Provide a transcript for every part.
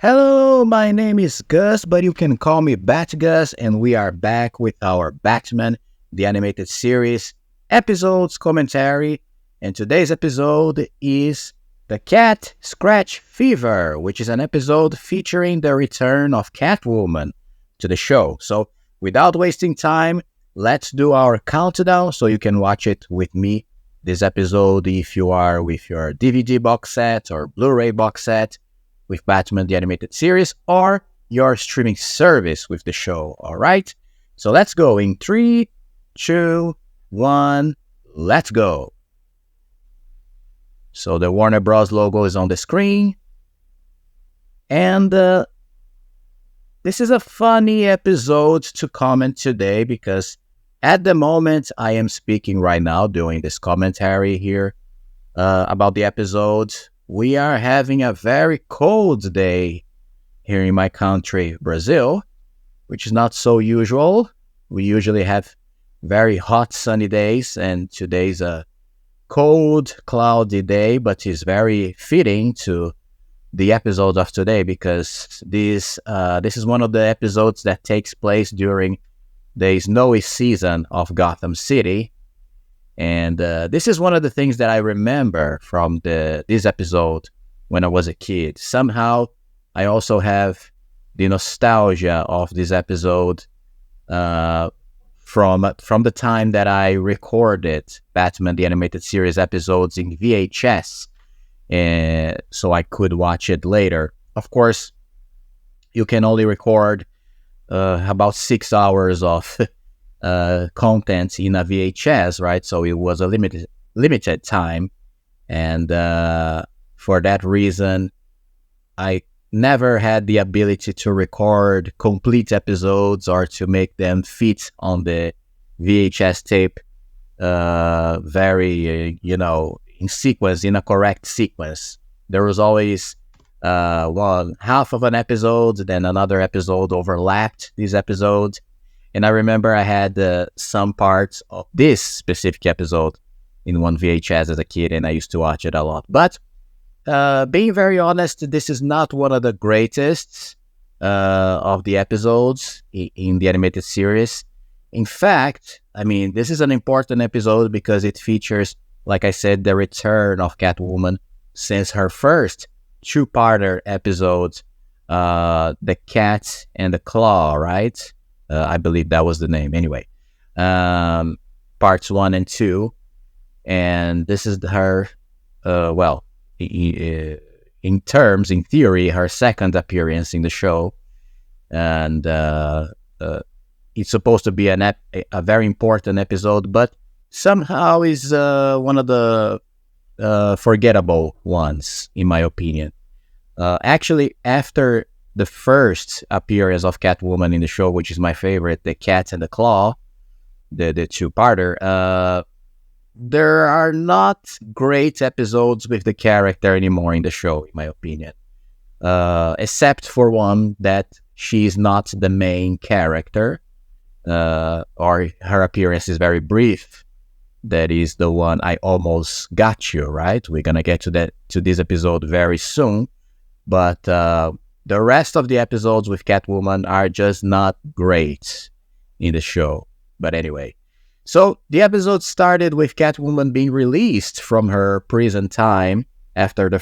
Hello, my name is Gus, but you can call me BATGUS, and we are back with our Batman, the animated series, episodes commentary. And today's episode is The Cat Scratch Fever, which is an episode featuring the return of Catwoman to the show. So, without wasting time, let's do our countdown so you can watch it with me. This episode, if you are with your DVD box set or Blu-ray box set, with Batman the Animated Series, or your streaming service with the show, all right? So let's go in 3, 2, 1, let's go. So the Warner Bros. Logo is on the screen. And this is a funny episode to comment today because at the moment I am speaking right now, doing this commentary here about the episode. We are having a very cold day here in my country, Brazil, which is not so usual. We usually have very hot, sunny days, and today's a cold, cloudy day, but it's very fitting to the episode of today because this is one of the episodes that takes place during the snowy season of Gotham City. And this is one of the things that I remember from this episode when I was a kid. Somehow, I also have the nostalgia of this episode from the time that I recorded Batman the Animated Series episodes in VHS, so I could watch it later. Of course, you can only record about 6 hours of content in a VHS, right? So it was a limited time, and for that reason, I never had the ability to record complete episodes or to make them fit on the VHS tape very, in sequence, in a correct sequence. There was always one half of an episode, then another episode overlapped these episodes. And I remember I had some parts of this specific episode in one VHS as a kid, and I used to watch it a lot. But being very honest, this is not one of the greatest of the episodes in the animated series. In fact, I mean, this is an important episode because it features, like I said, the return of Catwoman since her first two-parter episode, The Cat and the Claw, right? I believe that was the name. Anyway, parts 1 and 2. And this is her, in theory, her second appearance in the show. And it's supposed to be a very important episode, but somehow is one of the forgettable ones, in my opinion. Actually, after the first appearance of Catwoman in the show, which is my favorite, The Cat and the Claw, the two-parter, there are not great episodes with the character anymore in the show, in my opinion. Except for one that she's not the main character, or her appearance is very brief. That is the one, I Almost Got You, right? We're gonna get to this episode very soon, but the rest of the episodes with Catwoman are just not great in the show. But anyway, so the episode started with Catwoman being released from her prison time after the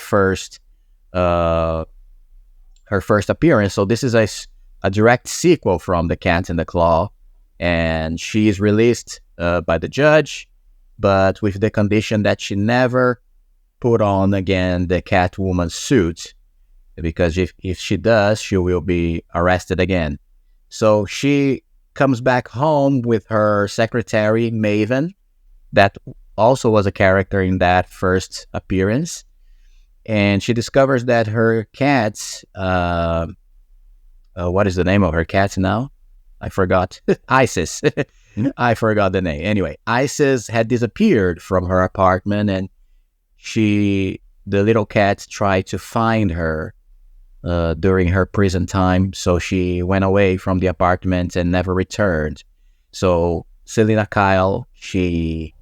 her first appearance. So this is a direct sequel from The Cat and the Claw, and she is released by the judge, but with the condition that she never put on again the Catwoman suit, because if she does, she will be arrested again. So she comes back home with her secretary, Maven, that also was a character in that first appearance. And she discovers that her cat, what is the name of her cat now? I forgot. Isis. I forgot the name. Anyway, Isis had disappeared from her apartment, and the little cat tried to find her during her prison time, so she went away from the apartment and never returned. So Selina Kyle, she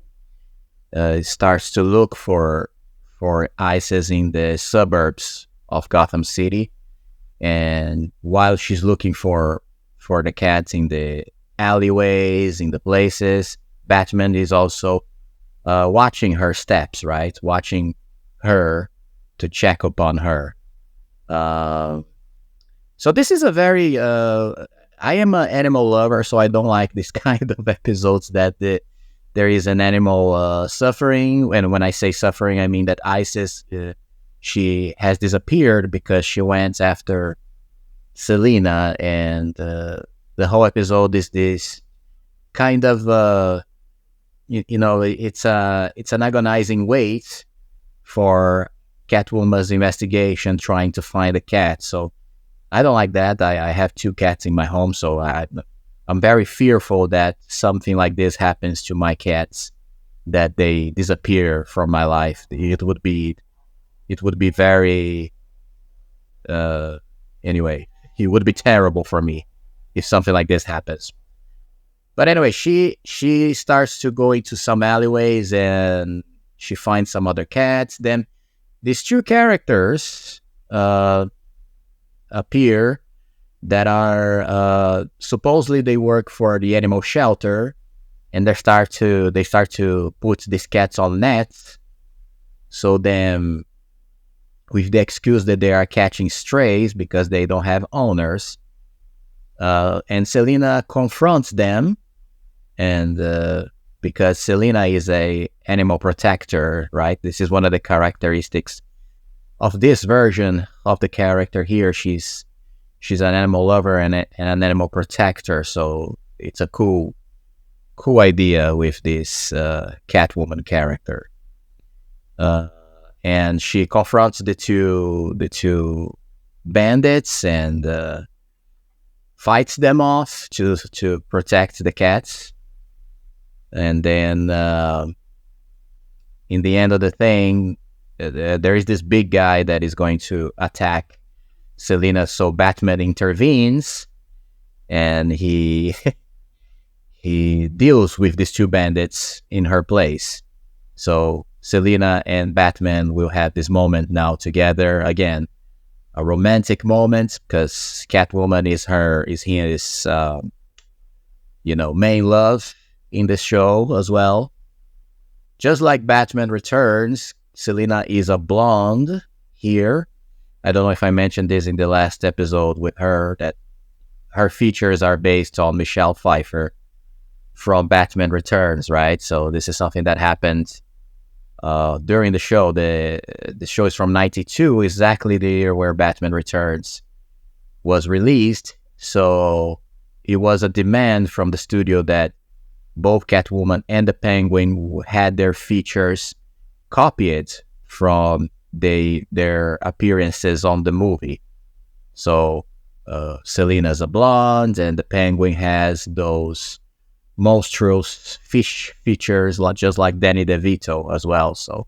starts to look for Isis in the suburbs of Gotham City, And while she's looking for the cats in the alleyways, in the places, Batman is also watching her steps, right? Watching her to check upon her. Uh, so this is a very I am an animal lover, so I don't like this kind of episodes that there is an animal suffering. And when I say suffering, I mean that Isis, she has disappeared because she went after Selena, and the whole episode is this kind of it's an agonizing wait for Catwoman's investigation, trying to find a cat. So I don't like that. I have 2 cats in my home, so I'm very fearful that something like this happens to my cats, that they disappear from my life. It would be very anyway. It would be terrible for me if something like this happens. But anyway, she starts to go into some alleyways and she finds some other cats. Then these 2 characters appear that are supposedly they work for the animal shelter, and they start to put these cats on nets. So then, with the excuse that they are catching strays because they don't have owners, and Selena confronts them, and because Selena is a animal protector, right? This is one of the characteristics of this version of the character here. She's an animal lover and an animal protector, so it's a cool idea with this Catwoman character. And she confronts the two bandits and fights them off to protect the cats. And then in the end of the thing, there is this big guy that is going to attack Selena. So Batman intervenes, and he deals with these 2 bandits in her place. So Selena and Batman will have this moment now together again, a romantic moment, because Catwoman is his main love in this show as well. Just like Batman Returns, Selena is a blonde here. I don't know if I mentioned this in the last episode with her, that her features are based on Michelle Pfeiffer from Batman Returns, right? So this is something that happened during the show. The show is from 92, exactly the year where Batman Returns was released. So it was a demand from the studio that both Catwoman and the Penguin had their features copied from their appearances on the movie. So Selena's a blonde, and the Penguin has those monstrous fish features, just like Danny DeVito as well. So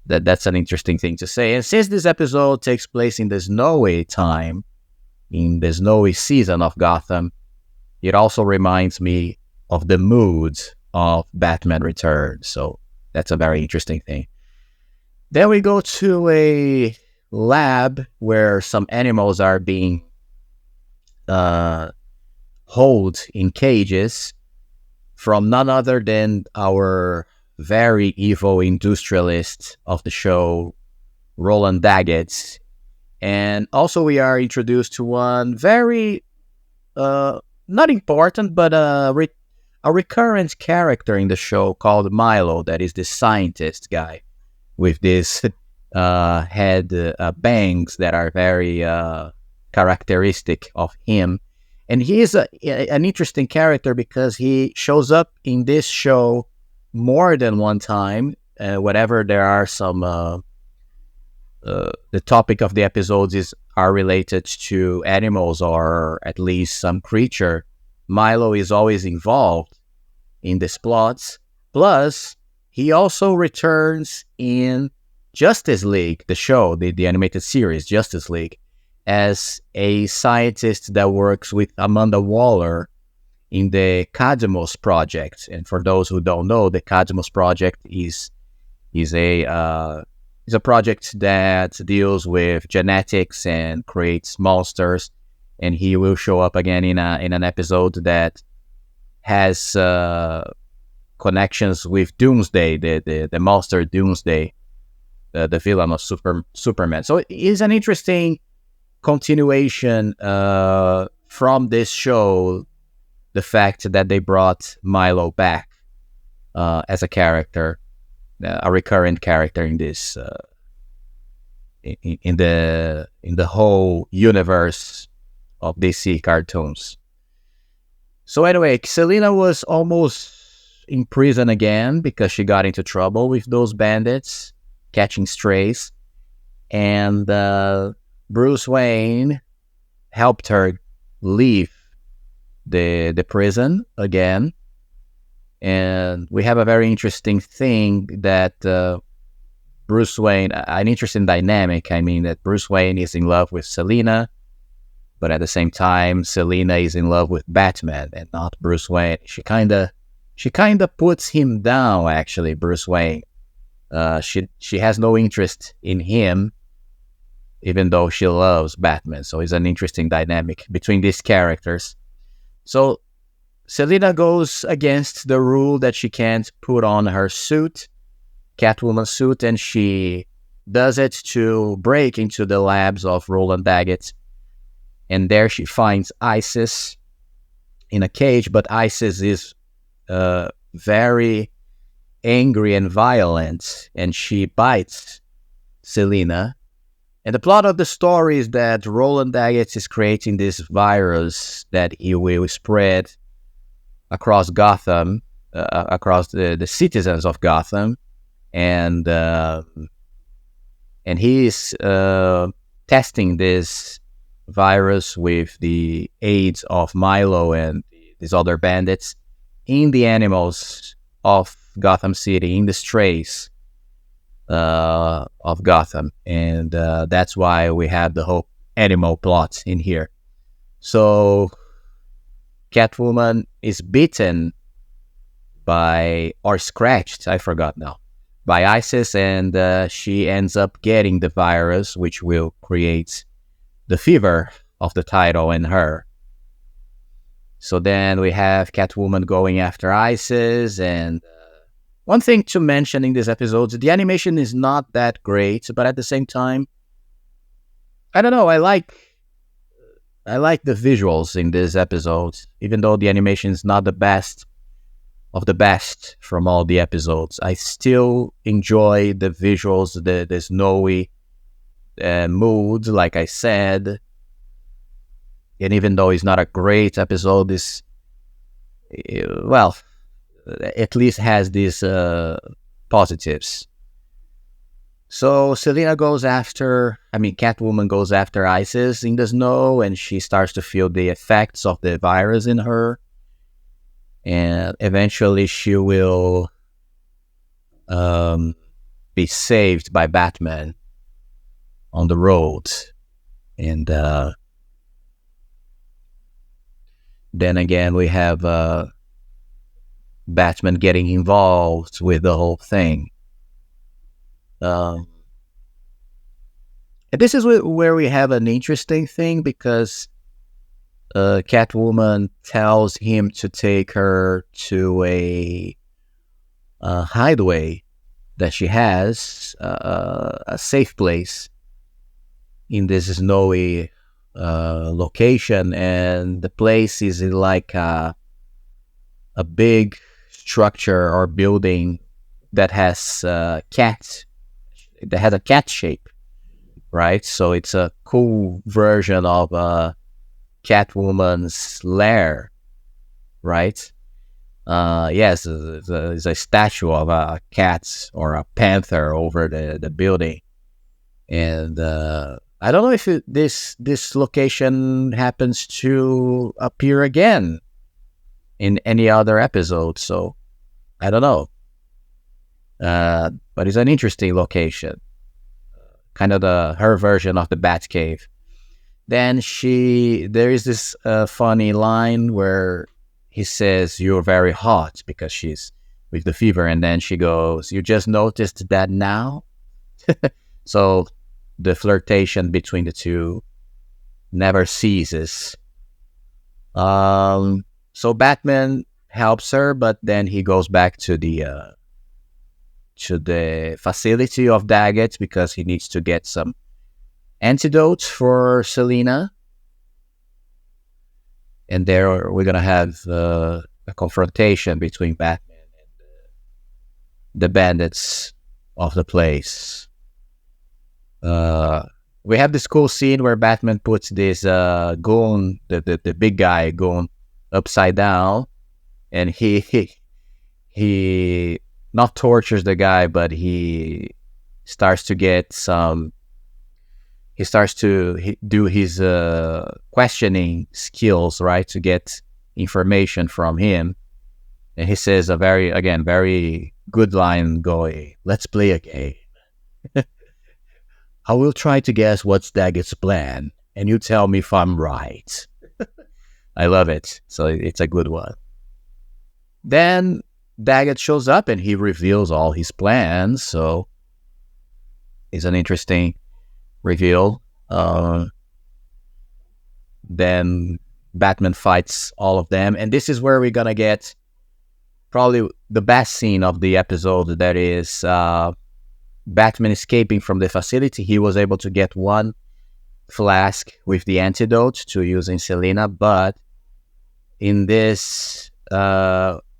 that's an interesting thing to say. And since this episode takes place in the snowy time, in the snowy season of Gotham, it also reminds me of the mood of Batman Returns. So that's a very interesting thing. Then we go to a lab where some animals are being held in cages from none other than our very evil industrialist of the show, Roland Daggett. And also we are introduced to one very, not important, but a recurrent character in the show called Milo, that is the scientist guy with this head bangs that are very characteristic of him. And he is an interesting character because he shows up in this show more than one time. Whenever there are some, the topic of the episodes are related to animals or at least some creature, Milo is always involved in these plots. Plus, he also returns in Justice League, the show, the animated series, Justice League, as a scientist that works with Amanda Waller in the Cadmus Project. And for those who don't know, the Cadmus Project is a It's a project that deals with genetics and creates monsters, and he will show up again in an episode that has connections with Doomsday, the monster Doomsday, the villain of Superman. So it is an interesting continuation from this show. The fact that they brought Milo back as a character, a recurrent character in this in the whole universe of DC cartoons. So anyway, Selena was almost in prison again because she got into trouble with those bandits catching strays, and Bruce Wayne helped her leave the prison again. And we have a very interesting thing that Bruce Wayne, an interesting dynamic. I mean, that Bruce Wayne is in love with Selena, but at the same time, Selena is in love with Batman and not Bruce Wayne. She kind of puts him down, actually, Bruce Wayne. She has no interest in him, even though she loves Batman. So it's an interesting dynamic between these characters. So Selena goes against the rule that she can't put on her suit, Catwoman suit, and she does it to break into the labs of Roland Daggett. And there she finds Isis in a cage, but Isis is very angry and violent, and she bites Selena. And the plot of the story is that Roland Daggett is creating this virus that he will spread across Gotham, across the citizens of Gotham, and he is testing this virus with the aid of Milo and these other bandits in the animals of Gotham City, in the strays of Gotham, and that's why we have the whole animal plot in here. So Catwoman is bitten by, or scratched, I forgot now, by Isis, and she ends up getting the virus, which will create the fever of the title in her. So then we have Catwoman going after Isis, and one thing to mention in this episode, the animation is not that great, but at the same time, I don't know, I like the visuals in this episode, even though the animation is not the best of the best from all the episodes. I still enjoy the visuals, the snowy mood, like I said. And even though it's not a great episode, this, well, at least has these positives. So Catwoman goes after Isis in the snow, and she starts to feel the effects of the virus in her. And eventually she will be saved by Batman on the road. And then again, we have Batman getting involved with the whole thing. And this is where we have an interesting thing, because Catwoman tells him to take her to a hideaway that she has, a safe place in this snowy location, and the place is in like a big structure or building that has a cat shape, right? So it's a cool version of Catwoman's lair, right? Yes, there's a statue of a cat or a panther over the building, and I don't know if this location happens to appear again in any other episode, so I don't know. But it's an interesting location, kind of her version of the Batcave. Then there is this funny line where he says, "You're very hot," because she's with the fever, and then she goes, "You just noticed that now?" So the flirtation between the two never ceases. So Batman helps her, but then he goes back to the facility of Daggett because he needs to get some antidotes for Selina. And there we're gonna have a confrontation between Batman and the bandits of the place. We have this cool scene where Batman puts this goon, the big guy goon, upside down, and he not tortures the guy, but he starts to get some. He starts to do his questioning skills, right, to get information from him. And he says a very good line going, "Let's play a game. I will try to guess what's Daggett's plan, and you tell me if I'm right." I love it. So it's a good one. Then Daggett shows up and he reveals all his plans. So it's an interesting reveal. Then Batman fights all of them. And this is where we're going to get probably the best scene of the episode. That is Batman escaping from the facility. He was able to get one flask with the antidote to use in Selina, but in this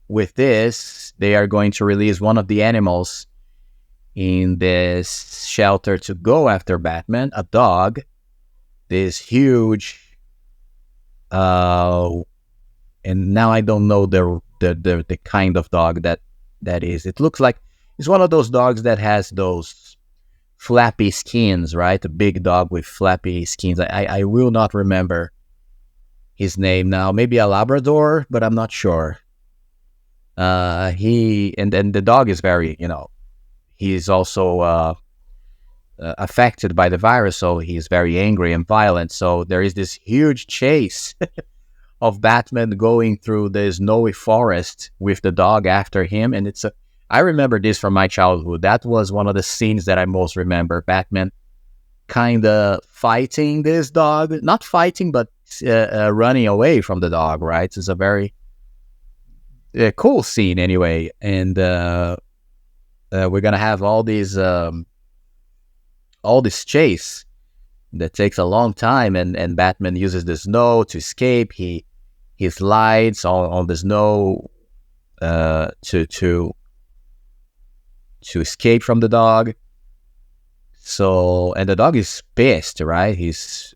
with this they are going to release one of the animals in this shelter to go after Batman, a dog, this huge and now I don't know the kind of dog that is. It looks like it's one of those dogs that has those flappy skins, right? A big dog with flappy skins. I will not remember his name now. Maybe a Labrador, but I'm not sure. And the dog is very, he's also affected by the virus, so he's very angry and violent. So there is this huge chase of Batman going through the snowy forest with the dog after him, and I remember this from my childhood. That was one of the scenes that I most remember. Batman kind of fighting this dog. Not fighting, but running away from the dog, right? It's a very cool scene anyway. And we're going to have all this chase that takes a long time. And Batman uses the snow to escape. He slides on the snow to escape from the dog. So, and the dog is pissed, right? He's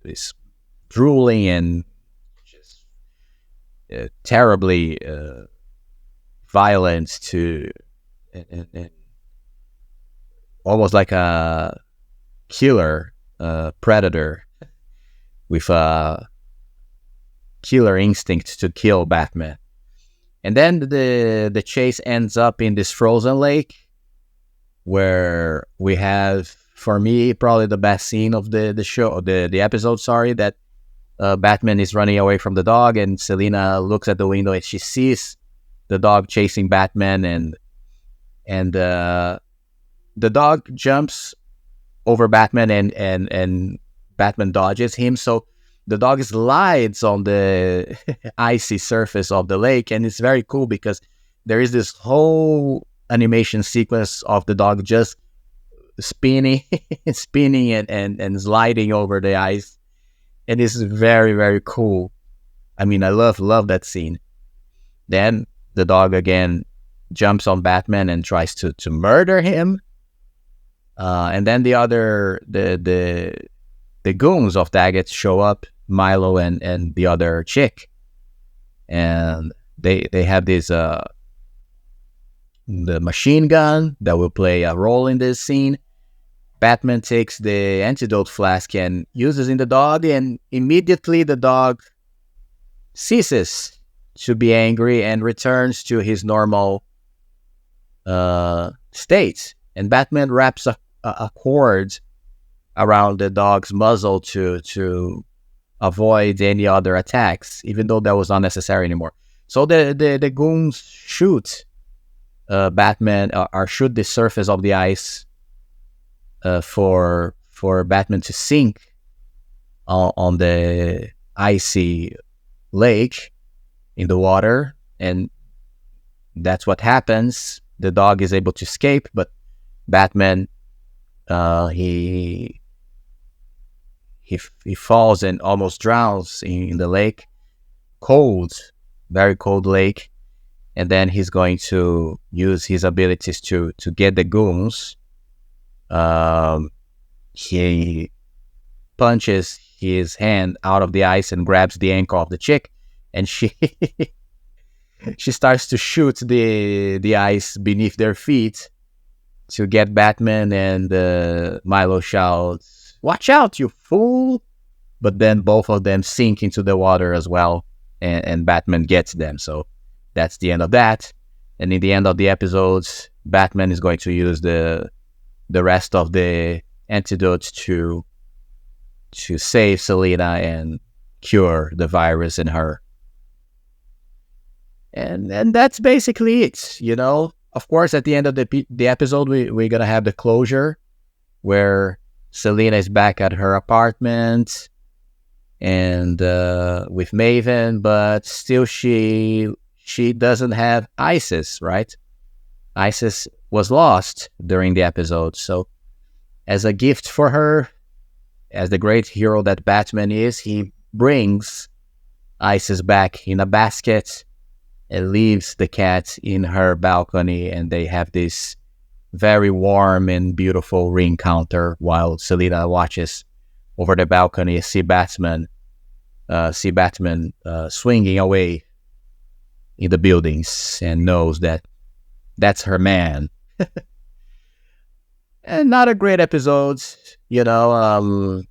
drooling and just terribly violent and almost like a killer predator with a killer instinct to kill Batman. And then the chase ends up in this frozen lake, where we have, for me, probably the best scene of the show, the episode, that Batman is running away from the dog, and Selina looks at the window and she sees the dog chasing Batman, and the dog jumps over Batman, and Batman dodges him. So the dog slides on the icy surface of the lake, and it's very cool because there is this whole animation sequence of the dog just spinning and sliding over the ice, and it's very, very cool. I mean, I love that scene. Then the dog again jumps on Batman and tries to murder him, and then the goons of Daggett show up, Milo and the other chick, and they have this the machine gun that will play a role in this scene. Batman takes the antidote flask and uses in the dog, and immediately the dog ceases to be angry and returns to his normal state. And Batman wraps a cord around the dog's muzzle to avoid any other attacks, even though that was not necessary anymore. So the goons shoot Batman, or shoot the surface of the ice for Batman to sink on the icy lake in the water, and that's what happens. The dog is able to escape, but Batman he falls and almost drowns in the lake. Cold, very cold lake. And then he's going to use his abilities to get the goons. He punches his hand out of the ice and grabs the ankle of the chick, and she she starts to shoot the ice beneath their feet to get Batman, and Milo shouts, "Watch out, you fool!" But then both of them sink into the water as well, and Batman gets them. So that's the end of that. And in the end of the episodes, Batman is going to use the rest of the antidotes to save Selina and cure the virus in her. And that's basically it, you know. Of course, at the end of the episode, we're going to have the closure where Selina is back at her apartment and with Maven, but still she doesn't have Isis, right? Isis was lost during the episode. So as a gift for her, as the great hero that Batman is, he brings Isis back in a basket and leaves the cat in her balcony, and they have this very warm and beautiful reencounter while Selina watches over the balcony, see Batman swinging away in the buildings, and knows that that's her man. And not a great episode, you know,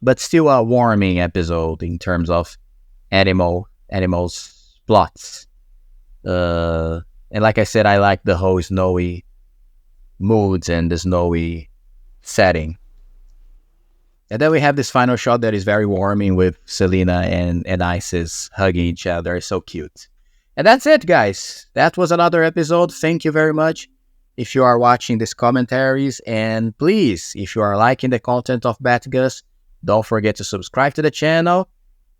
but still a warming episode in terms of animals plots. And like I said, I like the whole snowy moods and the snowy setting. And then we have this final shot that is very warming with Selina and Isis hugging each other. It's so cute. And that's it, guys. That was another episode. Thank you very much if you are watching these commentaries. And please, if you are liking the content of BATGUS, don't forget to subscribe to the channel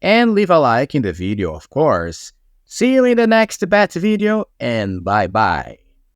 and leave a like in the video, of course. See you in the next Bat video, and bye-bye.